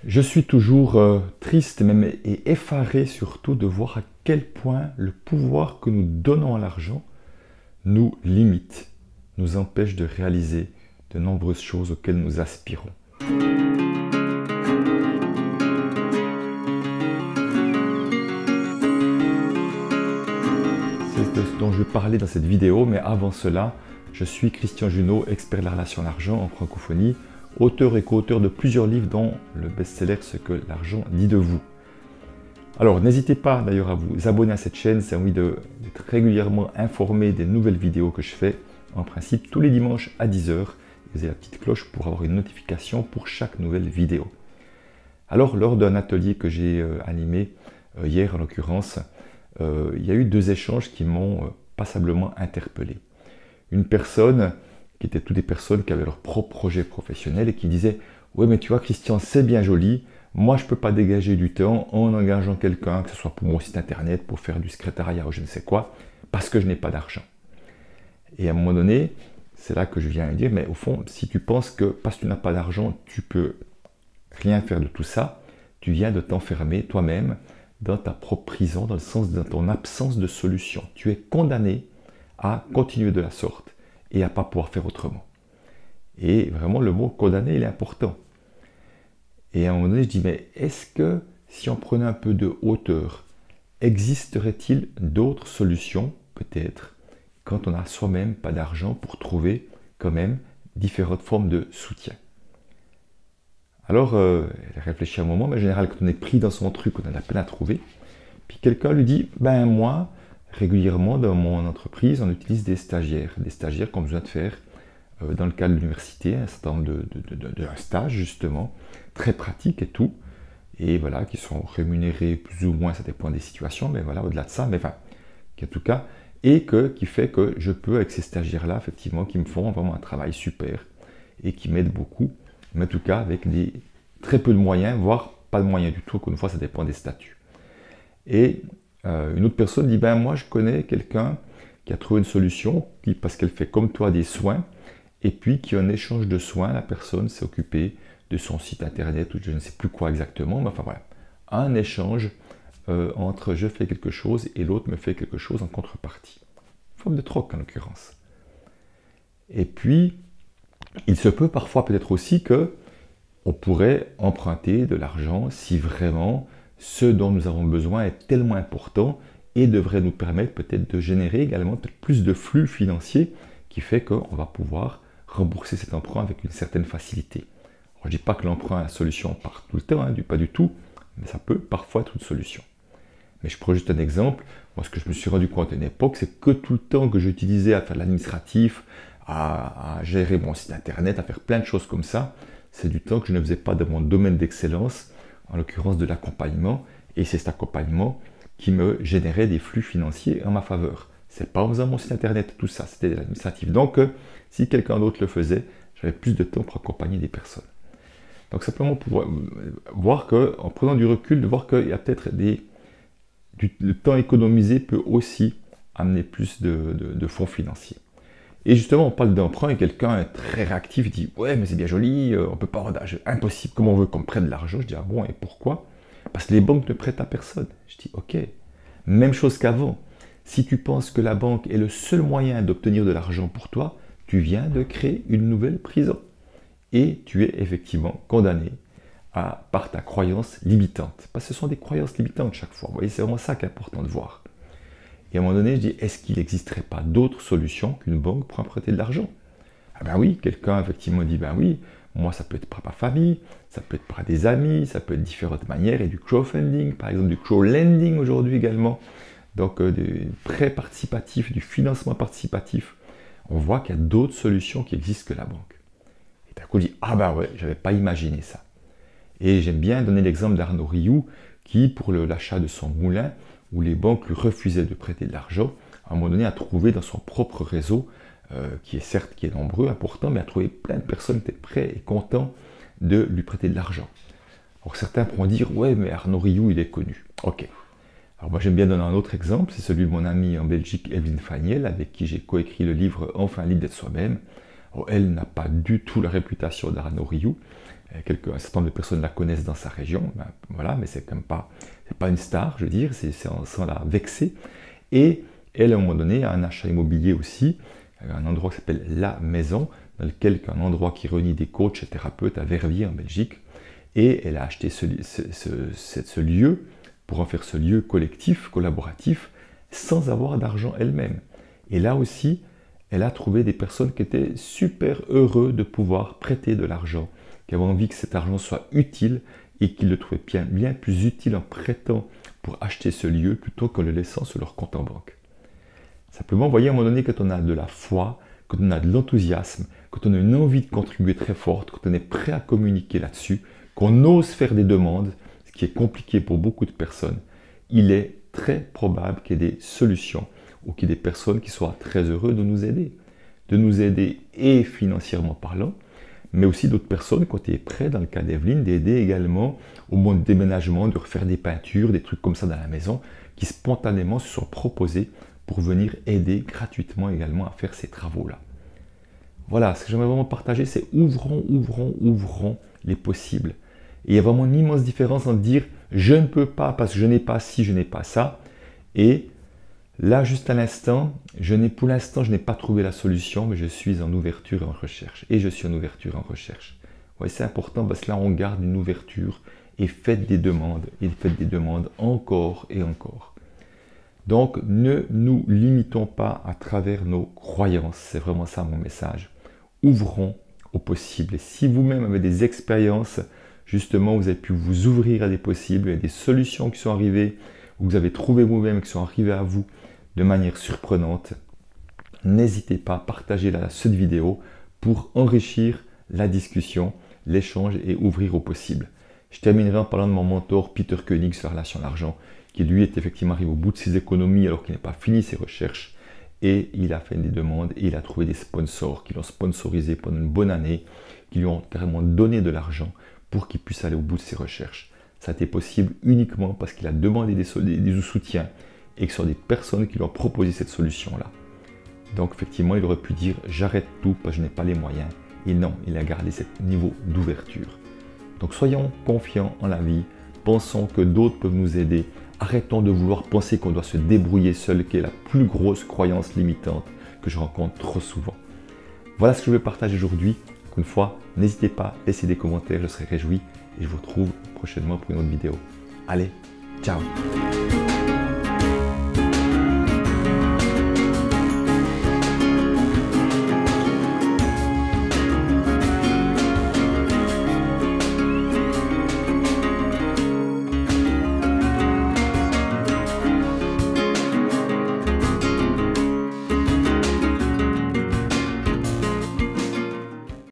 Je suis toujours triste même et effaré surtout de voir à quel point le pouvoir que nous donnons à l'argent nous limite, nous empêche de réaliser de nombreuses choses auxquelles nous aspirons. C'est de ce dont je vais parler dans cette vidéo, mais avant cela, je suis Christian Junod, expert de la relation à l'argent en francophonie, auteur et co-auteur de plusieurs livres dont le best-seller « Ce que l'argent dit de vous ». Alors n'hésitez pas d'ailleurs à vous abonner à cette chaîne, c'est envie d'être régulièrement informé des nouvelles vidéos que je fais, en principe tous les dimanches à 10 h. Vous avez la petite cloche pour avoir une notification pour chaque nouvelle vidéo. Alors lors d'un atelier que j'ai animé hier en l'occurrence, il y a eu deux échanges qui m'ont passablement interpellé. Une personne qui étaient toutes des personnes qui avaient leur propre projet professionnel et qui disaient « Ouais, mais tu vois Christian, c'est bien joli, moi je ne peux pas dégager du temps en engageant quelqu'un, que ce soit pour mon site internet, pour faire du secrétariat ou je ne sais quoi, parce que je n'ai pas d'argent. » Et à un moment donné, c'est là que je viens à dire « Mais au fond, si tu penses que parce que tu n'as pas d'argent, tu peux rien faire de tout ça, tu viens de t'enfermer toi-même dans ta propre prison, dans le sens de ton absence de solution. Tu es condamné à continuer de la sorte et à ne pas pouvoir faire autrement. » Et vraiment, le mot condamné, il est important. Et à un moment donné, je dis, mais est-ce que si on prenait un peu de hauteur, existerait-il d'autres solutions, peut-être, quand on n'a soi-même pas d'argent pour trouver quand même différentes formes de soutien? Alors, elle réfléchit un moment, mais en général, quand on est pris dans son truc, on a de la peine à trouver. Puis quelqu'un lui dit, ben moi, régulièrement dans mon entreprise, on utilise des stagiaires qui ont besoin de faire, dans le cadre de l'université, un certain nombre de stages justement, très pratiques et tout, et voilà, qui sont rémunérés plus ou moins, ça dépend des situations, mais voilà, au-delà de ça, mais enfin, qui en tout cas, et qui fait que je peux, avec ces stagiaires-là, effectivement, qui me font vraiment un travail super, et qui m'aident beaucoup, mais en tout cas, avec très peu de moyens, voire pas de moyens du tout, qu'une fois, ça dépend des statuts. Et une autre personne dit, ben moi je connais quelqu'un qui a trouvé une solution, parce qu'elle fait comme toi des soins, et puis qui en échange de soins, la personne s'est occupée de son site internet, ou je ne sais plus quoi exactement, mais enfin voilà, un échange entre je fais quelque chose et l'autre me fait quelque chose en contrepartie. Une forme de troc en l'occurrence. Et puis, il se peut parfois peut-être aussi que on pourrait emprunter de l'argent si vraiment ce dont nous avons besoin est tellement important et devrait nous permettre peut-être de générer également peut-être plus de flux financiers qui fait qu'on va pouvoir rembourser cet emprunt avec une certaine facilité. Alors, je ne dis pas que l'emprunt est la solution par tout le temps, hein, pas du tout, mais ça peut parfois être une solution. Mais je prends juste un exemple. Moi, ce que je me suis rendu compte à une époque, c'est que tout le temps que j'utilisais à faire de l'administratif, à gérer mon site internet, à faire plein de choses comme ça, c'est du temps que je ne faisais pas dans mon domaine d'excellence, en l'occurrence de l'accompagnement, et c'est cet accompagnement qui me générait des flux financiers en ma faveur. C'est pas en faisant mon site internet, tout ça, c'était de l'administratif. Donc, si quelqu'un d'autre le faisait, j'avais plus de temps pour accompagner des personnes. Donc, simplement pour voir qu'en prenant du recul, de voir qu'il y a peut-être le temps économisé peut aussi amener plus de fonds financiers. Et justement, on parle d'emprunt et quelqu'un est très réactif, il dit « Ouais, mais c'est bien joli, on peut pas, impossible, comment on veut qu'on prenne de l'argent ?» Je dis « Ah bon, et pourquoi ?» Parce que les banques ne prêtent à personne. Je dis « Ok, même chose qu'avant. Si tu penses que la banque est le seul moyen d'obtenir de l'argent pour toi, tu viens de créer une nouvelle prison. Et tu es effectivement condamné par ta croyance limitante. Parce que ce sont des croyances limitantes chaque fois. Vous voyez, c'est vraiment ça qui est important de voir. Et à un moment donné, je dis, est-ce qu'il n'existerait pas d'autres solutions qu'une banque pour emprunter de l'argent? Ah ben oui, quelqu'un effectivement dit, ben oui, moi ça peut être par ma famille, ça peut être par des amis, ça peut être différentes manières, et du crowdfunding, par exemple du crowdlending aujourd'hui également, donc des prêts participatifs, du financement participatif. On voit qu'il y a d'autres solutions qui existent que la banque. Et d'un coup, je dis, ah ben ouais, je n'avais pas imaginé ça. Et j'aime bien donner l'exemple d'Arnaud Rioux, qui, pour l'achat de son moulin, où les banques lui refusaient de prêter de l'argent, à un moment donné a trouvé dans son propre réseau, qui est nombreux, important, mais a trouvé plein de personnes qui étaient prêtes et contents de lui prêter de l'argent. Alors certains pourront dire, ouais, mais Arnaud Rioux, il est connu. Ok. Alors moi j'aime bien donner un autre exemple, c'est celui de mon amie en Belgique, Evelyne Faniel, avec qui j'ai coécrit le livre Enfin libre d'être soi-même. Alors, elle n'a pas du tout la réputation d'Arnaud Rioux. un certain nombre de personnes la connaissent dans sa région, ben, voilà, mais c'est quand même pas, une star, je veux dire, c'est sans la vexer. Et elle, à un moment donné, a un achat immobilier aussi, un endroit qui s'appelle La Maison, dans lequel un endroit qui réunit des coachs et thérapeutes à Verviers en Belgique. Et elle a acheté ce lieu pour en faire ce lieu collectif, collaboratif, sans avoir d'argent elle-même. Et là aussi, elle a trouvé des personnes qui étaient super heureux de pouvoir prêter de l'argent, qui avaient envie que cet argent soit utile et qu'ils le trouvaient bien plus utile en prêtant pour acheter ce lieu plutôt qu'en le laissant sur leur compte en banque. Simplement, vous voyez, à un moment donné, quand on a de la foi, quand on a de l'enthousiasme, quand on a une envie de contribuer très forte, quand on est prêt à communiquer là-dessus, qu'on ose faire des demandes, ce qui est compliqué pour beaucoup de personnes, il est très probable qu'il y ait des solutions ou qu'il y ait des personnes qui soient très heureuses de nous aider et financièrement parlant, mais aussi d'autres personnes qui ont été prêts, dans le cas d'Evelyne, d'aider également au moment de déménagement, de refaire des peintures, des trucs comme ça dans la maison, qui spontanément se sont proposés pour venir aider gratuitement également à faire ces travaux-là. Voilà, ce que j'aimerais vraiment partager, c'est ouvrons les possibles. Et il y a vraiment une immense différence entre dire « je ne peux pas parce que je n'ai pas ci, je n'ai pas ça » et là, juste à l'instant, pour l'instant, je n'ai pas trouvé la solution, mais je suis en ouverture et en recherche. Et je suis en ouverture et en recherche. Ouais, c'est important parce que là, on garde une ouverture et faites des demandes encore et encore. Donc, ne nous limitons pas à travers nos croyances. C'est vraiment ça mon message. Ouvrons au possible. Et si vous-même avez des expériences, justement, vous avez pu vous ouvrir à des possibles, il y a des solutions qui sont arrivées, ou que vous avez trouvé vous-même, qui sont arrivées à vous de manière surprenante, n'hésitez pas à partager cette vidéo pour enrichir la discussion, l'échange et ouvrir au possible. Je terminerai en parlant de mon mentor Peter Koenig sur la relation à l'argent, qui lui est effectivement arrivé au bout de ses économies alors qu'il n'a pas fini ses recherches et il a fait des demandes et il a trouvé des sponsors qui l'ont sponsorisé pendant une bonne année, qui lui ont carrément donné de l'argent pour qu'il puisse aller au bout de ses recherches. Ça a été possible uniquement parce qu'il a demandé des soutiens et que ce sont des personnes qui lui ont proposé cette solution-là. Donc effectivement, il aurait pu dire « j'arrête tout parce que je n'ai pas les moyens ». Et non, il a gardé ce niveau d'ouverture. Donc soyons confiants en la vie, pensons que d'autres peuvent nous aider. Arrêtons de vouloir penser qu'on doit se débrouiller seul, qui est la plus grosse croyance limitante que je rencontre trop souvent. Voilà ce que je veux partager aujourd'hui. Encore une fois, n'hésitez pas, laissez des commentaires, je serai réjoui et je vous retrouve prochainement pour une autre vidéo. Allez, ciao!